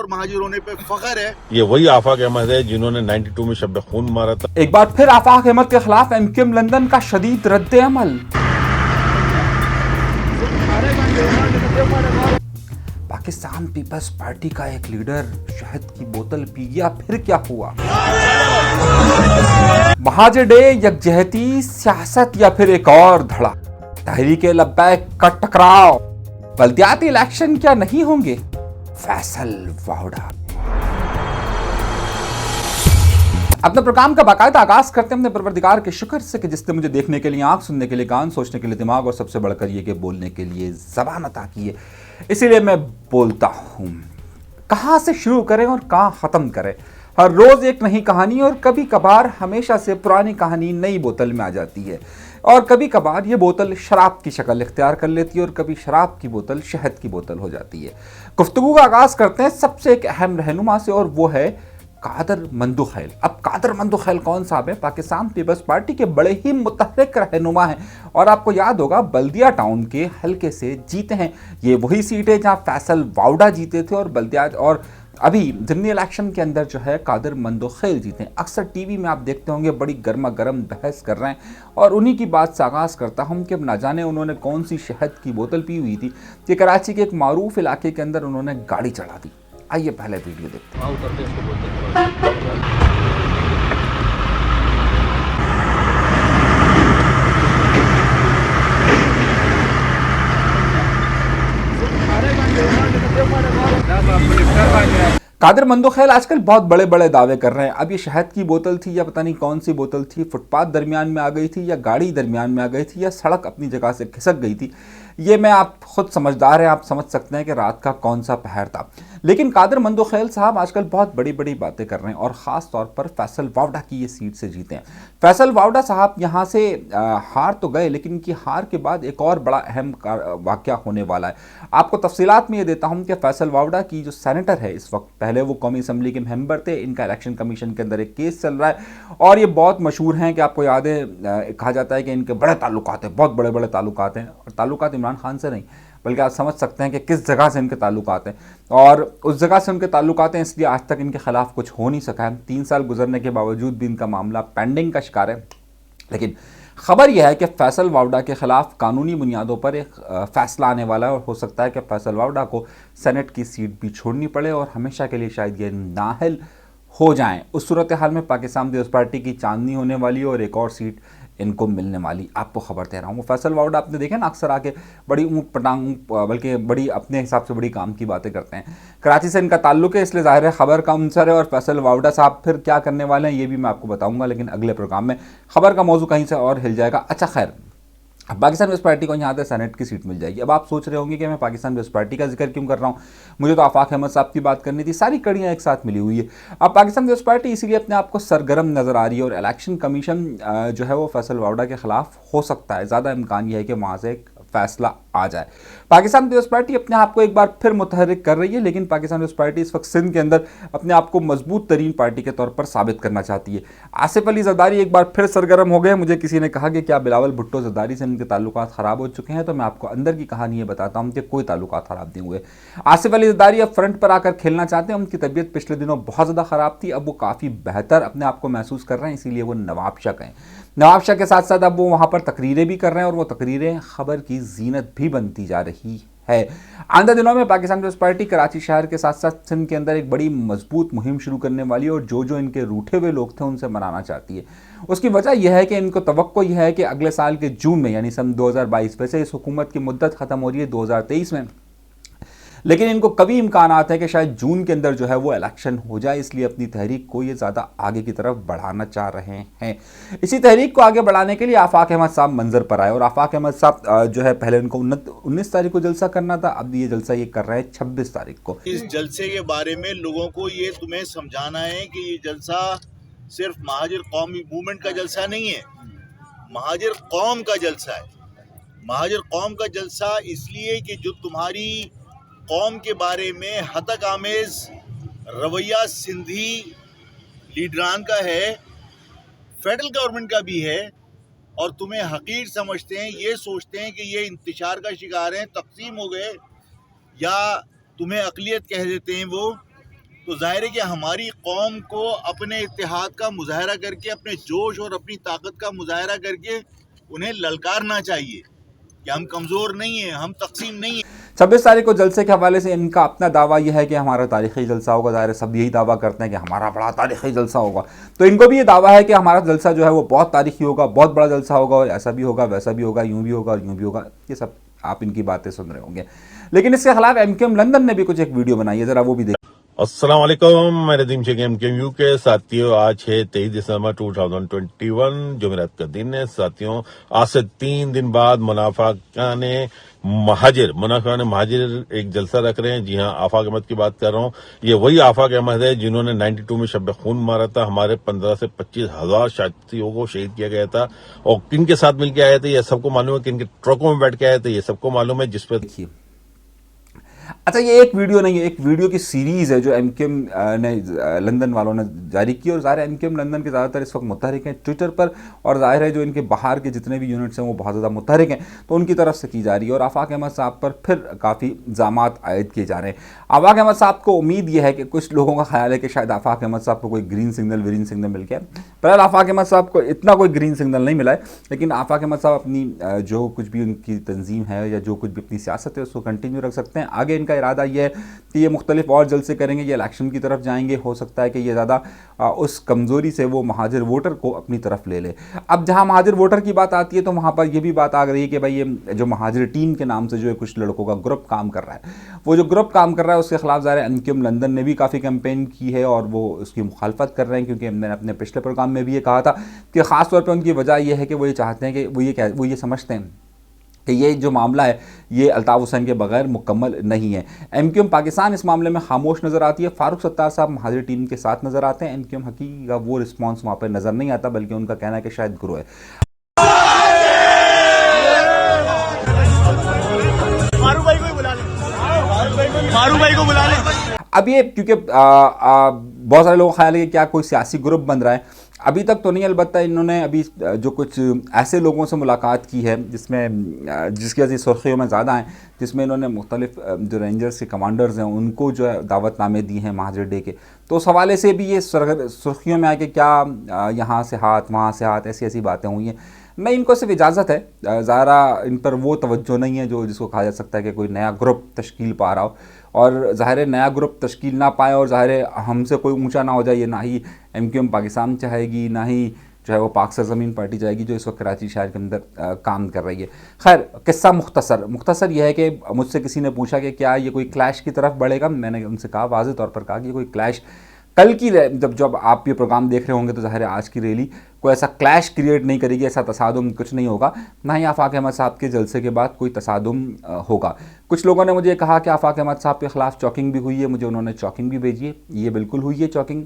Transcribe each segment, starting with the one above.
और महाजिर होने पे फख्र है। ये वही आफाक अहमद है जिन्होंने 92 में शब खून मारा था। एक बार फिर आफाक अहमद के खिलाफ एमक्यूएम लंदन का शदीद रद्द अमल। पाकिस्तान पीपल्स पार्टी का एक लीडर शहद की बोतल पी गया, फिर क्या हुआ? महाजिर डे, यकजहती, सियासत या फिर एक और धड़ा? तहरीके लब्बैक का टकराव, बल्दियाती इलेक्शन क्या नहीं होंगे? फैसल वावड़ा। अपने प्रोग्राम का बाकायदा आगाज करते हैं अपने परवरदिगार के शुक्र से कि जिसने मुझे देखने के लिए आंख, सुनने के लिए कान, सोचने के लिए दिमाग और सबसे बढ़कर ये कि बोलने के लिए ज़बान अता की है। इसीलिए मैं बोलता हूँ। कहाँ से शुरू करें और कहाँ ख़त्म करें? हर रोज़ एक नई कहानी, और कभी कभार हमेशा से पुरानी कहानी नई बोतल में आ जाती है। और कभी कभार ये बोतल शराब की शक्ल इख्तियार कर लेती है और कभी शराब की बोतल शहद की बोतल हो जाती है। गुफ्तगू का आगाज़ करते हैं सबसे एक अहम रहनुमा से, और वो है कादर मंदुखैल। अब कादर मंदुखैल कौन साहब है? पाकिस्तान पीपल्स पार्टी के बड़े ही मुतहर्रिक रहनुमा हैं, और आपको याद होगा बल्दिया टाउन के हल्के से जीते हैं। ये वही सीट है जहां फैसल वावड़ा जीते थे, और बल्दिया और अभी जिमनी इलेक्शन के अंदर जो है कादर मंदुखैल जीते हैं। अक्सर टीवी में आप देखते होंगे बड़ी गर्मा गर्म बहस कर रहे हैं, और उन्हीं की बात से आगाज़ करता हूं कि अब ना जाने उन्होंने कौन सी शहद की बोतल पी हुई थी कि कराची के एक मारूफ इलाके के अंदर उन्होंने गाड़ी चढ़ा दी। आइए पहले वीडियो देखते हैं। कादर मंदुखैल आजकल बहुत बड़े बड़े दावे कर रहे हैं। अब ये शहद की बोतल थी या पता नहीं कौन सी बोतल थी, फुटपाथ दरमियान में आ गई थी या गाड़ी दरमियान में आ गई थी या सड़क अपनी जगह से खिसक गई थी, ये मैं आप खुद समझदार हैं, आप समझ सकते हैं कि रात का कौन सा पहर था। लेकिन कादर मंदुखैल साहब आजकल बहुत बड़ी बड़ी बातें कर रहे हैं, और ख़ास तौर पर फैसल वावड़ा की ये सीट से जीते हैं। फैसल वावड़ा साहब यहाँ से हार तो गए, लेकिन इनकी हार के बाद एक और बड़ा अहम वाक़या होने वाला है। आपको तफसीलात में ये देता हूँ कि फैसल वावड़ा की जो सेनेटर है इस वक्त, पहले वो कौमी असम्बली के मेंबर थे, इनका इलेक्शन कमीशन के अंदर एक केस चल रहा है, और ये बहुत मशहूर हैं कि आपको याद है कहा जाता है कि इनके बड़े ताल्लुकात हैं, बहुत बड़े बड़े ताल्लुकात हैं, और ताल्लुकात इमरान खान से नहीं बल्कि आप समझ सकते हैं कि किस जगह से इनके ताल्लुकात हैं, और उस जगह से उनके ताल्लुकात हैं, इसलिए आज तक इनके खिलाफ कुछ हो नहीं सका है। 3 साल गुजरने के बावजूद भी इनका मामला पेंडिंग का शिकार है। लेकिन खबर यह है कि फैसल वावड़ा के खिलाफ कानूनी बुनियादों पर एक फैसला आने वाला है, और हो सकता है कि फैसल वावड़ा को सेनेट की सीट भी छोड़नी पड़े और हमेशा के लिए शायद ये नाअहल हो जाएं। उस सूरत हाल में पाकिस्तान पीपल्स पार्टी की चांदनी होने वाली और एक और सीट इनको मिलने वाली, आपको खबर दे रहा हूँ। फैसल वावड़ा आपने देखे ना, अक्सर आके बड़ी ऊँट पटांग, बल्कि बड़ी अपने हिसाब से बड़ी काम की बातें करते हैं। कराची से इनका ताल्लुक है, इसलिए जाहिर है खबर का अंसर है, और फैसल वावड़ा साहब फिर क्या करने वाले हैं ये भी मैं आपको बताऊंगा, लेकिन अगले प्रोग्राम में खबर का मौजू कहीं से और हिल जाएगा। अच्छा खैर, पाकिस्तान पीपल्स पार्टी को यहाँ से सेनेट की सीट मिल जाएगी। अब आप सोच रहे होंगे कि मैं पाकिस्तान पीपल्स पार्टी का जिक्र क्यों कर रहा हूँ, मुझे तो आफाक अहमद साहब की बात करनी थी। सारी कड़ियाँ एक साथ मिली हुई है। अब पाकिस्तान पीपल्स पार्टी इसीलिए अपने आप को सरगर्म नज़र आ रही है, और इलेक्शन कमीशन जो है वो फैसल वावड़ा के खिलाफ हो सकता है, ज़्यादा इम्कान यह है कि वहाँ से एक फैसला आ जाए। पाकिस्तान पीपल्स पार्टी अपने आप को एक बार फिर मुतहर्रिक कर रही है, लेकिन पाकिस्तान पीपल्स पार्टी इस वक्त सिंध के अंदर अपने आप को मजबूत तरीन पार्टी के तौर पर साबित करना चाहती है। आसिफ अली जरदारी एक बार फिर सरगर्म हो गए। मुझे किसी ने कहा कि क्या बिलावल भुट्टो जरदारी से इनके ताल्लुकात ख़राब हो चुके हैं, तो मैं आपको अंदर की कहानी ये बताता हूँ कि कोई ताल्लुकात ख़राब नहीं हुए। आसिफ अली जरदारी अब फ्रंट पर आकर खेलना चाहते हैं। उनकी तबीयत पिछले दिनों बहुत ज़्यादा ख़राब थी, अब वो काफ़ी बेहतर अपने आप को महसूस कर रहे हैं, इसीलिए वो नवाबशाह गए। नवाबशाह के साथ साथ अब वो वहाँ पर तकरीरें भी कर रहे हैं, और वो तकरीरें खबर की जीनत भी बनती जा रही है। आंदा दिनों में पाकिस्तान पीपल्स पार्टी कराची शहर के साथ साथ सिंध के अंदर एक बड़ी मजबूत मुहिम शुरू करने वाली है, और जो इनके रूठे हुए लोग थे उनसे मनाना चाहती है। उसकी वजह यह है कि इनको तवक्को यह है कि अगले साल के जून में, यानी सन 2022, वैसे इस हुकूमत की मुद्दत ख़त्म हो रही है 2023 में, लेकिन इनको कभी इम्कान है कि शायद जून के अंदर जो है वो इलेक्शन हो जाए, इसलिए अपनी तहरीक को ये ज़्यादा आगे की तरफ बढ़ाना चाह रहे हैं। इसी तहरीक को आगे बढ़ाने के लिए आफाक अहमद साहब मंजर पर आए, और आफाक अहमद साहब जो है पहले उनको 19 तारीख को जलसा करना था, अब ये जलसा ये कर रहे हैं 26 तारीख को। इस जलसे के बारे में लोगों को ये तुम्हें समझाना है कि ये जलसा सिर्फ महाजिर कौमी मूवमेंट का जलसा नहीं है, महाजिर कौम का जलसा है। महाजिर कौम का जलसा इसलिए कि जो तुम्हारी कौम के बारे में हतक आमेज रवैया सिंधी लीडरान का है, फेडरल गवर्नमेंट का भी है, और तुम्हें हकीर समझते हैं, ये सोचते हैं कि ये इंतशार का शिकार हैं, तकसीम हो गए, या तुम्हें अकलियत कह देते हैं वो, तो जाहिर है कि हमारी कौम को अपने इत्तेहाद का मुजाहरा करके, अपने जोश और अपनी ताकत का मुजाहरा करके उन्हें ललकारना चाहिए कि हम कमज़ोर नहीं हैं, हम तकसीम नहीं हैं। 26 तारीख को जलसे के हवाले से इनका अपना दावा यह है कि हमारा तारीख़ी जलसा होगा। ज़ाहिर सब यही दावा करते हैं कि हमारा बड़ा तारीख़ी जलसा होगा, तो इनको भी ये दावा है कि हमारा जलसा जो है वो बहुत तारीख़ी होगा, बहुत बड़ा जलसा होगा, और ऐसा भी होगा, वैसा भी होगा, यूँ भी होगा और यूँ भी होगा। ये सब आप इनकी बातें सुन रहे होंगे, लेकिन इसके खिलाफ MQM लंदन ने भी कुछ एक वीडियो बनाई है, ज़रा वो भी देखिए। अस्सलाम वालेकुम, मैं नदीम शेख MQMU के साथियों। आज है 23 दिसंबर 2021, जुमेरात का दिन है साथियों। आज से 3 दिन बाद मुनाफा ने महाजिर एक जलसा रख रहे हैं। जी हाँ, आफाक अहमद की बात कर रहा हूँ। ये वही आफाक अहमद है जिन्होंने 92 में शब खून मारा था। हमारे 15 से 25 हजार साथियों को शहीद किया गया था। और किन के साथ मिलकर आए थे ये सबको मालूम है, किन के ट्रकों में बैठ के आए थे ये सबको मालूम है। जिसपे देखिए, अच्छा, ये एक वीडियो नहीं है, एक वीडियो की सीरीज़ है जो MQM ने लंदन वालों ने जारी की। और ज़ाहिर है MQM लंदन के ज़्यादातर इस वक्त मुतहरिक हैं ट्विटर पर, और ज़ाहिर है जो इनके बाहर के जितने भी यूनिट्स हैं वो बहुत ज़्यादा मुतहरिक हैं, तो उनकी तरफ से की जा रही है। और आफाक अहमद साहब पर फिर काफ़ी इल्ज़ामात आयद किए जा रहे हैं। आफाक अहमद साहब को उम्मीद यह है कि कुछ लोगों का ख्याल है कि शायद आफाक अहमद साहब को कोई ग्रीन सिग्नल मिल गया। फिलहाल आफाक अहमद साहब को इतना कोई ग्रीन सिग्नल नहीं मिला है, लेकिन आफाक अहमद साहब अपनी जो कुछ भी उनकी तंजीम है या जो कुछ भी अपनी सियासत है उसको कंटिन्यू रख सकते हैं। आगे इनका इरादा यह है कि ये मुख्तलिफ और जलसे करेंगे, ये इलेक्शन की तरफ जाएंगे। हो सकता है कि ये ज़्यादा उस कमज़ोरी से वो महाजिर वोटर को अपनी तरफ ले ले। अब जहाँ महाजिर वोटर की बात आती है तो वहाँ पर ये भी बात आ रही है कि भाई ये जो महाजिर टीम के नाम से जो है कुछ लड़कों का ग्रुप काम कर रहा है, वो जो ग्रुप काम कर रहा है उसके खिलाफ ज़ाहिर MQM लंदन ने भी काफ़ी कैंपेन की है और वो उसकी मुखालफत कर रहे हैं। क्योंकि मैंने अपने पिछले प्रोग्राम में भी ये कहा था कि ख़ास तौर पर उनकी वजह यह है कि वो ये चाहते हैं कि वो ये समझते हैं कि ये जो मामला है ये अल्ताफ़ हुसैन के बगैर मुकम्मल नहीं है। MQM पाकिस्तान इस मामले में खामोश नज़र आती है। फारूक सत्तार साहब महाजिर टीम के साथ नज़र आते हैं। MQM हकीकी का वो रिस्पॉन्स वहाँ पर नज़र नहीं आता, बल्कि उनका कहना है कि शायद गुरु है। अब ये क्योंकि बहुत सारे लोगों का ख्याल है कि क्या कोई सियासी ग्रुप बन रहा है, अभी तक तो नहीं। अलबत्ता इन्होंने अभी जो कुछ ऐसे लोगों से मुलाकात की है जिसकी वजह सुर्खियों में ज़्यादा हैं, जिसमें इन्होंने मुख्तलिफ जो रेंजर्स के कमांडर्स हैं उनको जो है दावतनामे दी हैं महाजिर डे के, तो उस हवाले से भी ये सुर्खियों में आके क्या यहाँ से हाथ वहाँ से हाथ ऐसी बातें हुई हैं। नहीं, इनको सिर्फ इजाज़त है, ज़ाहिर इन पर वो तवज्जो नहीं है जो जिसको कहा जा सकता है कि कोई नया ग्रुप तश्कील पा रहा हो। और ज़ाहिर नया ग्रुप तश्कील ना पाए और ज़ाहिर हमसे कोई ऊंचा ना हो जाए, ये ना ही MQM पाकिस्तान चाहेगी, ना ही जो है वो पाक सरज़मीन पार्टी चाहेगी जो इस वक्त कराची शहर के अंदर काम कर रही है। खैर, किस्सा मुख्तसर यह है कि मुझसे किसी ने पूछा कि क्या ये कोई क्लैश की तरफ बढ़ेगा। मैंने उनसे कहा, वाज़ेह तौर पर कहा कि कोई क्लैश कल की जब आप ये प्रोग्राम देख रहे होंगे तो ज़ाहिर आज की रैली कोई ऐसा क्लैश क्रिएट नहीं करेगी, ऐसा तसादुम कुछ नहीं होगा। ना ही आफाक अहमद साहब के जलसे के बाद कोई तसादुम होगा। कुछ लोगों ने मुझे कहा कि आफाक अहमद साहब के ख़िलाफ़ चॉकिंग भी हुई है, मुझे उन्होंने चॉकिंग भी भेजी है। ये बिल्कुल हुई है चॉकिंग।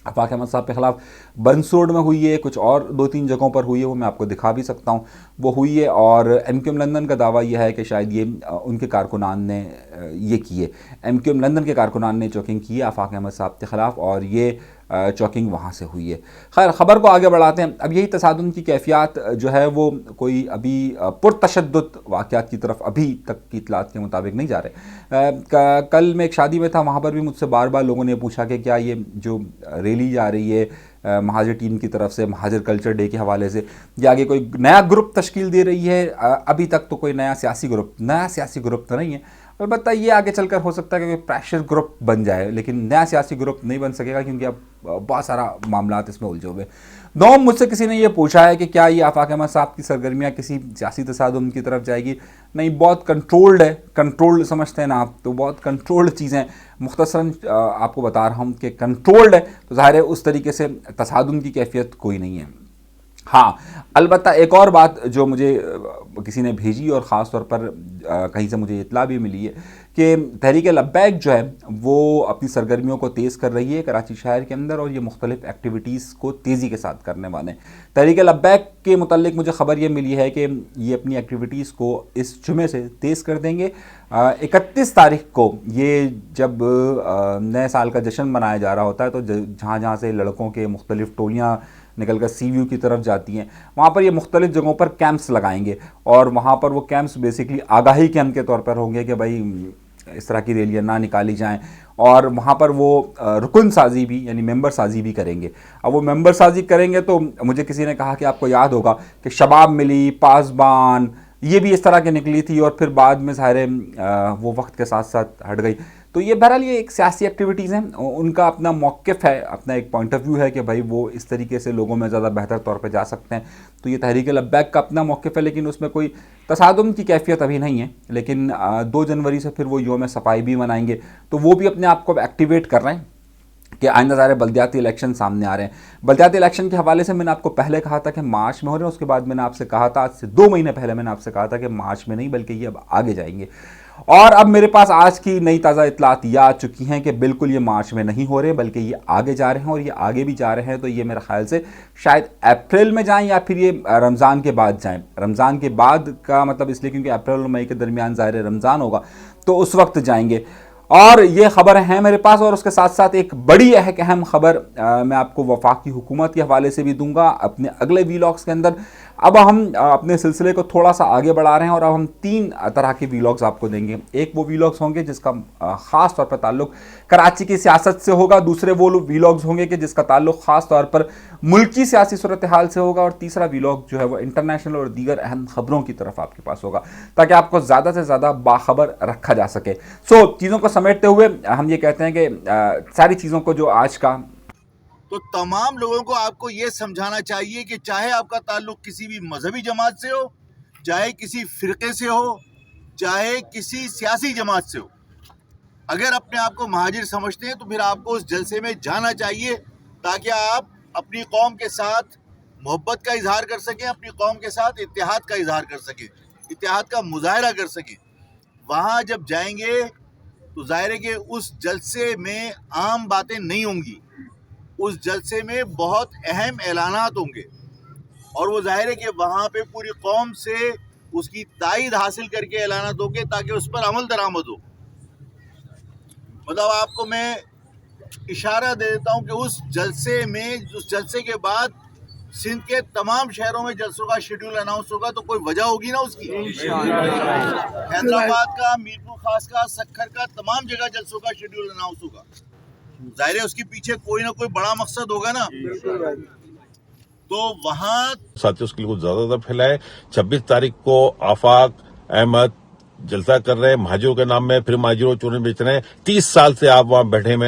आफाक अहमद साहब के ख़िलाफ़ बंस रोड में हुई है, कुछ और 2-3 जगहों पर हुई है, वो मैं आपको दिखा भी सकता हूँ, वो हुई है। और MQM लंदन का दावा यह है कि शायद ये उनके कारकुनान ने ये की है, MQM लंदन के कारकुनान ने चॉकिंग की है आफाक अहमद साहब के ख़िलाफ़, और ये चॉकिंग वहाँ से हुई है। खैर, ख़बर को आगे बढ़ाते हैं। अब यही तसादुम की कैफियत जो है वो कोई अभी पुरतशद्दुद वाक़यात की तरफ अभी तक की इतलात के मुताबिक नहीं जा रहे। कल मैं एक शादी में था, वहाँ पर भी मुझसे बार बार लोगों ने पूछा कि क्या ये जो रैली जा रही है महाजिर टीम की तरफ से महाजिर कल्चर डे के हवाले से, या आगे कोई नया ग्रुप तश्कील दे रही है। अभी तक तो कोई नया सियासी ग्रुप तो नहीं है। अलबत्ता ये आगे चलकर हो सकता है कि कोई प्रेशर ग्रुप बन जाए, लेकिन नया सियासी ग्रुप नहीं बन सकेगा क्योंकि अब बहुत सारा मामला इसमें उलझे हुए। नौम मुझसे किसी ने ये पूछा है कि क्या ये आफाक अहमद साहब की सरगर्मियाँ किसी सियासी तसादुम की तरफ जाएगी। नहीं, बहुत कंट्रोल्ड है, कंट्रोल्ड समझते हैं ना आप, तो बहुत कंट्रोल्ड चीज़ें मुख्तसरन आपको बता रहा हूँ कि कंट्रोल्ड है, तो ज़ाहिर है उस तरीके से तसादुम की कैफियत कोई नहीं है। हाँ, अलबत्ता एक और बात जो मुझे किसी ने भेजी और ख़ास तौर पर कहीं से मुझे इत्तला भी मिली है कि तहरीक लब्बैक जो है वो अपनी सरगर्मियों को तेज़ कर रही है कराची शहर के अंदर, और ये मुख्तलिफ़ एक्टिविटीज़ को तेज़ी के साथ करने वाले हैं। तहरीक लब्बैक के मुतालिक मुझे ख़बर ये मिली है कि ये अपनी एक्टिविटीज़ को इस जुमे से तेज़ कर देंगे। 31 तारीख को ये जब नए साल का जश्न मनाया जा रहा होता है, तो जहाँ जहाँ से लड़कों के मुख्तलिफ़ टोलियाँ निकलकर सी व्यू की तरफ जाती हैं, वहाँ पर ये मुख्तलिफ़ जगहों पर कैंप्स लगाएंगे, और वहाँ पर वो कैंप्स बेसिकली आगाही कैंप के तौर पर होंगे कि भाई इस तरह की रैलियाँ ना निकाली जाएँ, और वहाँ पर वो रुकन साजी भी यानी मेंबर साजी भी करेंगे। अब वो मेंबर साजी करेंगे तो मुझे किसी ने कहा कि आपको याद होगा कि शबाब मिली, पासबान, ये भी इस तरह की निकली थी और फिर बाद में सारे वो वक्त के साथ साथ हट गई। तो ये बहरहाल ये एक सियासी एक्टिविटीज़ हैं, उनका अपना मौक़िफ़ है, अपना एक पॉइंट ऑफ व्यू है कि भाई वो इस तरीके से लोगों में ज़्यादा बेहतर तौर पे जा सकते हैं। तो ये तहरीक लब्बैक का अपना मौक़िफ़ है, लेकिन उसमें कोई तसादुम की कैफियत अभी नहीं है। लेकिन 2 जनवरी से फिर वो योम सफाई भी मनाएंगे, तो वो भी अपने आप को एक्टिवेट कर रहे हैं कि आइंदा ज़ाहिर बल्दियाती इलेक्शन सामने आ रहे हैं। बल्दियाती इलेक्शन के हवाले से मैंने आपको पहले कहा था कि मार्च में हो रहे हैं, उसके बाद मैंने आपसे कहा था, आज से 2 महीने पहले मैंने आपसे कहा था कि मार्च में नहीं बल्कि ये अब आगे जाएंगे। और अब मेरे पास आज की नई ताज़ा इतलात ये आ चुकी हैं कि बिल्कुल ये मार्च में नहीं हो रहे बल्कि ये आगे जा रहे हैं, और ये आगे भी जा रहे हैं तो ये मेरे ख्याल से शायद अप्रैल में जाएं या फिर ये रमज़ान के बाद जाएं। रमज़ान के बाद का मतलब इसलिए क्योंकि अप्रैल और मई के दरमियान ज़ाहिर रमज़ान होगा, तो उस वक्त जाएंगे। और ये खबर है मेरे पास, और उसके साथ साथ एक बड़ी अहम खबर मैं आपको वफाकी हुकूमत के हवाले से भी दूंगा अपने अगले वीलॉग्स के अंदर। अब हम अपने सिलसिले को थोड़ा सा आगे बढ़ा रहे हैं और अब हम 3 तरह के वीलॉग्स आपको देंगे। एक वो वीलॉग्स होंगे जिसका ख़ास तौर पर ताल्लुक कराची की सियासत से होगा, दूसरे वो वीलॉग्स होंगे कि जिसका ताल्लुक ख़ास तौर पर मुल्की सियासी सूरत हाल से होगा, और तीसरा वीलॉग जो है वो इंटरनेशनल और दीगर अहम खबरों की तरफ आपके पास होगा, ताकि आपको ज़्यादा से ज़्यादा बाखबर रखा जा सके। सो चीज़ों को समेटते हुए हम ये कहते हैं कि सारी चीज़ों को जो आज का तो तमाम लोगों को आपको ये समझाना चाहिए कि चाहे आपका ताल्लुक किसी भी मजहबी जमात से हो, चाहे किसी फिरके से हो, चाहे किसी सियासी जमात से हो, अगर अपने आप को महाजिर समझते हैं तो फिर आपको उस जलसे में जाना चाहिए, ताकि आप अपनी कौम के साथ मोहब्बत का इजहार कर सकें, अपनी कौम के साथ इत्तेहाद का इजहार कर सकें, इत्तेहाद का मुजाहरा कर सकें। वहाँ जब जाएंगे तो जाहिर है कि उस जलसे में आम बातें नहीं होंगी, उस जलसे में बहुत अहम ऐलानात होंगे, और वो जाहिर है कि वहाँ पे पूरी कौम से उसकी तायद हासिल करके ऐलानात होंगे ताकि उस पर अमल दरामद हो। मतलब आपको मैं इशारा दे देता हूँ कि उस जलसे में, उस जलसे के बाद सिंध के तमाम शहरों में जलसों का शेड्यूल अनाउंस होगा, तो कोई वजह होगी ना उसकी। हैदराबाद का, मीरपुर खास का, सक्खर का, तमाम जगह जलसों का शेड्यूल अनाउंस होगा। जाहिर है उसके पीछे कोई ना कोई बड़ा मकसद होगा ना। तो वहाँ साथियों उसके लिए कुछ ज्यादा फैलाए। 26 तारीख को आफाक अहमद जलसा कर रहे हैं महाजिरों के नाम में, फिर महाजिरों चूरन बेच रहे हैं। 30 साल से आप वहां बैठे में